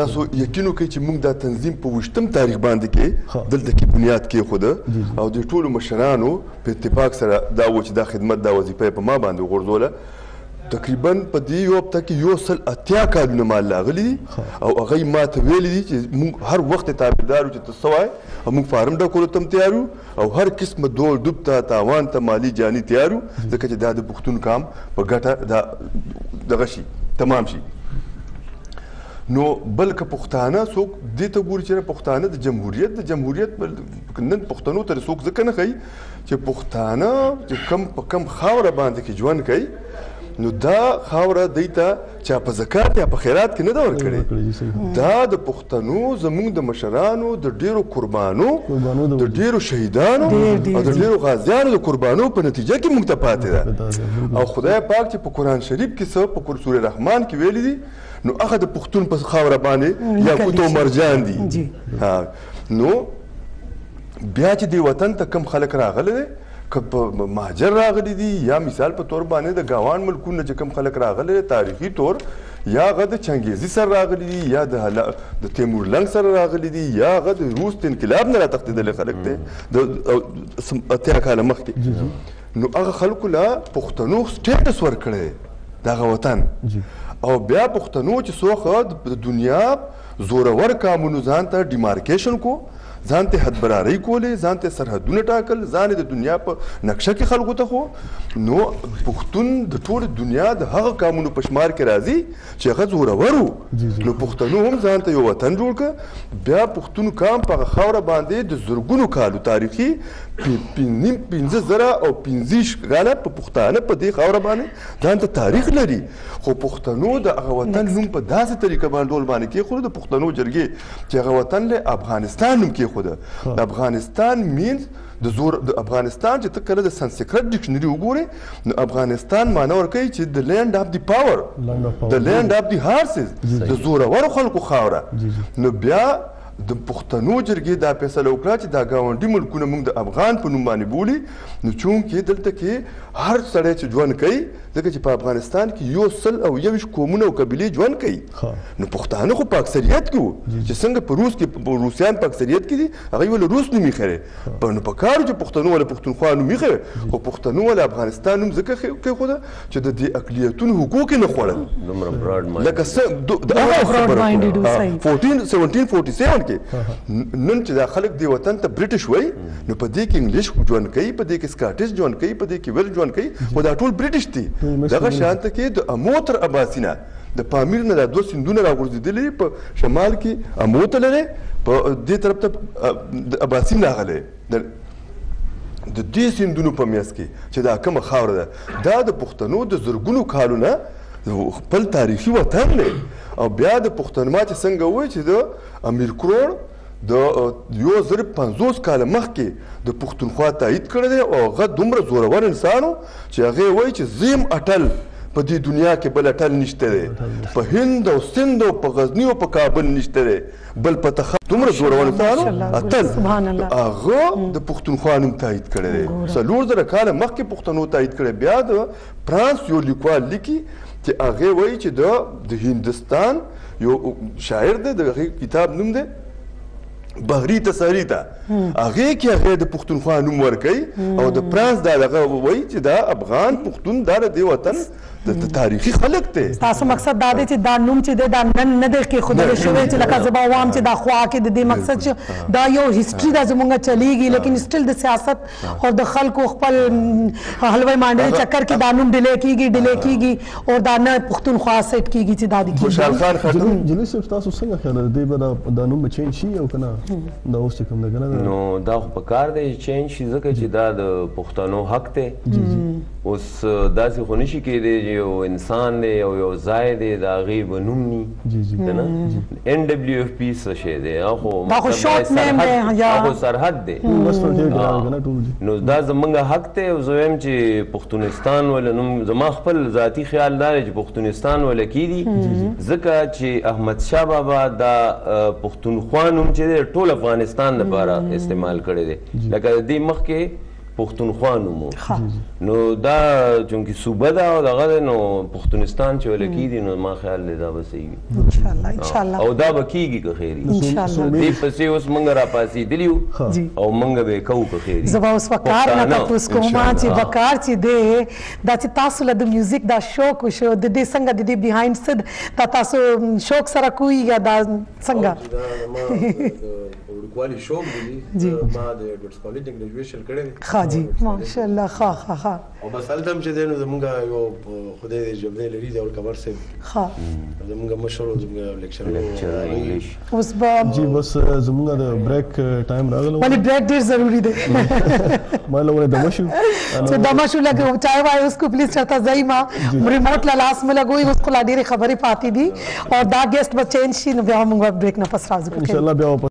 تاسو یقین وکړئ چې موږ دا تنظیم په 20م تاریخ باندې کې دلته کې بنیاد کېښوده او د ټولو مشرانو په اتفاق سره دا و چې دا خدمت دا وظیفه یې په ما باندې وغورځوله. تقریبا په دې یو هفته کې 180 کالونه مال راغلي دي او هغوی ما ته ویلي دي چې موږ هر وخت تابعدار یو چې ته څه وایې او موږ فارم ډکولو ته هم تیار یو او هر قسمه دول ډوب ته تاوان ته مالي جاني تیار یو ځکه چې دا د پښتون کام په ګټه دا دغه شي تمام شي. نو بلکې پښتانه څوک دې ته ګوري چې پښتانه د جمهوریت نن پښتنو ته څوک ځکه نه ښایي چې پښتانه چې په کم خاوره باندې کې ژوند کوي نو دا خاوره دوی ته چا په زکات یا په خیرات کې نه ده ورکړې. دا د پښتنو زموږ د مشرانو د ډېرو قربانو د ډېرو شهیدانو او د ډېرو غازیانو د قربانو په نتیجه کې موږ ته پاتې ده. او خدای پاک چې په قرآن شریف کې څه په سورې رحمان کې ویلي دي نو هغه د پښتون په خاوره باندې یاقوت او مرجان دي. نو بیا چې دې وطن ته کم خلک راغلی دی که په مهاجر راغلي دي یا مثال په طور باندې د ګاوان ملکونه چې کم خلک راغلي دي تاریخي طور یا هغه د چنګیزي سره راغلي دي یا د تیمور لنګ سره راغلي دي یا هغه د روس د انقلاب نه راتښتېدلي خلک دي د اتیا کاله مخکې. نو هغه خلکو له پښتنو سټیټس ورکړی دغه وطن او بیا پښتنو چې څوک د دنیا زورور قانونو ځان ته ډیمارکیشن کو ځان ته حدبرارۍ کولې ځان ته سرحدونه ټاکل ځان د دنیا په نقشه کې خلکو ته خو نو پښتون د ټول دنیا د هغه قانونو په شمار کې راځي چې هغه زورور وو. نو پښتنو هم ځان ته یو وطن جوړ کړ. بیا پښتون قام په خاوره باندې د زرګونو کالو تاریخي 15,000 او 15 کاله په پښتانه په دې خاوره باندې ځان ته تاریخ لري. خو پښتنو د هغه وطن نوم په داسې طریقه باندې ډول باندې کېښوده د پښتنو جرګې چې هغه وطن له افغانستان نوم کېښوده. افغانستان مینز د زور د افغانستان چې ته کله د سنسکرت ډکشنري وګورې نو افغانستان معنی ورکوي چې د لینډ اف دی پاور د لینډ اف دی هارسز د زورورو خلکو خاوره. نو بیا د پښتنو جرګې دا فیصله وکړه چې دا ګاونډي ملکونه موږ د افغان په نوم باندې بولي. نو چونکې دلته کې هر سړی چې ژوند کوي ځکه چې په افغانستان کې 121 قومونه او قبیلې ژوند کوي نو پښتانه خو په اکثریت کې وو چې څنګه په روس کې روسیان په اکثریت کې دي هغوی ولې روس نوم ایښی نو په کار چې پښتنو ولې پښتونخوا نوم ایښی خو پښتنو ولې افغانستان نوم ځکه کېښوده چې د دې اقلیتونو حقوق یې نه خوړل لکه څه 1747 نن چې دا خلک دی وطن ته برټش وای نو په دې کې انګلیش ژوند کوي په دې کې سکاټیش ژوند کوي په دې کې ویل ژوند کوي خو دا ټول برټش دي. دغه شانته کې د امو تر اباسینه د پامیر نه دا 2 سیندونه راغورځېدلي په شمال کې امو ته لري په دې طرف ته د اباسین راغلی د دې سیندونو په میاس کې چې دا کومه خاوره ده دا د پښتنو د زرګونو کالونه خپل تاریخي وطن دی. او بیا د پښتنما چې څنګه وایي چې د امیر کروړ د 1050 کاله مخکې د پښتونخوا تایید کړی دی او هغه دومره زورور انسان و چې هغې وایي چې زیم اټل په دې دنیا کې بل اټل نشته دی په هند او سند او په غزني او په کابل نشته دی بل په دومره زورور انسان و اتل هغه د پښتونخوا نوم تایید کړی دی 4,000 کاله مخکې پښتنو تایید کړی. بیا د فرانس یو لیکوال لیکي چې هغې وایي چې د هندوستان یو شاعر دی د هغې کتاب نوم دی بحری تساری ته هغې کې هغې د پښتونخوا نوم ورکوي او د فرانس دا دغه وایي چې دا افغان پښتون دا د دې وطن د تاریخي خلک دی. ستاسو مقصد دا دی چې دا نوم چې دی دا نن نه دی کېښودلی شوی چې لکه زه به وایم چې دا خوا کې د دې مقصد چې دا یو هسټري ده زموږ چلیږي لیکن سټل د سیاست او د خلکو خپل حلوی مانډې چکر کې دا نوم ډیلی کېږي او دا نه پښتونخوا سیټ کېږي چې دا د خوشحال خان خټک جلي صاحب تاسو څنګه خیال دی به دا نوم به چینج شي او که نه دا اوس چې کوم دی که نه نو دا خو په کار دی چینج شي ځکه چې دا د پښتنو حق دی. اوس داسې خو نشي کېدی یو انسان دی او یو ځای دی د هغې به نوم ني که نه NWFP څه شی دی هغه خو سرحد دی نو دا زموږ حق دی او زه وایم چې پښتونستان وله نوم زما خپل ذاتي خیال دا دی چې پښتونستان وله کېدي ځکه چې احمدشاه بابا دا پښتونخوا نوم چې دی ټول افغانستان دپاره استعمال کړی دی لکه د دې مخکې پښتونخوا نومو نو دا چونکې صوبه ده او دغه دی نو پښتونستان چې ویل کېږي نو ما خیال دی دا به صحیح وي او دا به کېږي که خیر وي دې پسې اوس موږ راپاڅېدلي یو او موږ به یې کوو که خیر وي زه به اوس وقار نه تپوس کوم چې وقار چې دی دا چې تاسو له د میوزیک دا شوق وشو د دې څنګه د دې بهایند څه دا تاسو شوق سره کوئ یا دا څنګه وړوکوالي شوق دی ما د ایډورډز کالج ګریجویشن کړی دی ښه جي ماشاءالله ښه ښه ښه او بس هلته هم چې دی نو زمونږ یو خدای دې ژبنی لري ضیاء القمر صاحب ښه زمونږ مشر او زمونږ لیکچرر انګلیش اوس به جی بس زمونږ د بریک ټایم راغلی ولې بریک ډېر ضروري دی ما لغونه دمه شو چې دمه شو لګو چای وای اوس کو پلیز چرته ځای ما ریموټ لا لاس مې لګوي اوس کو لا ډېرې خبرې پاتې دي او دا ګیسټ به چینج شي نو بیا موږ بریک نه پس راځو ان شاء الله بیا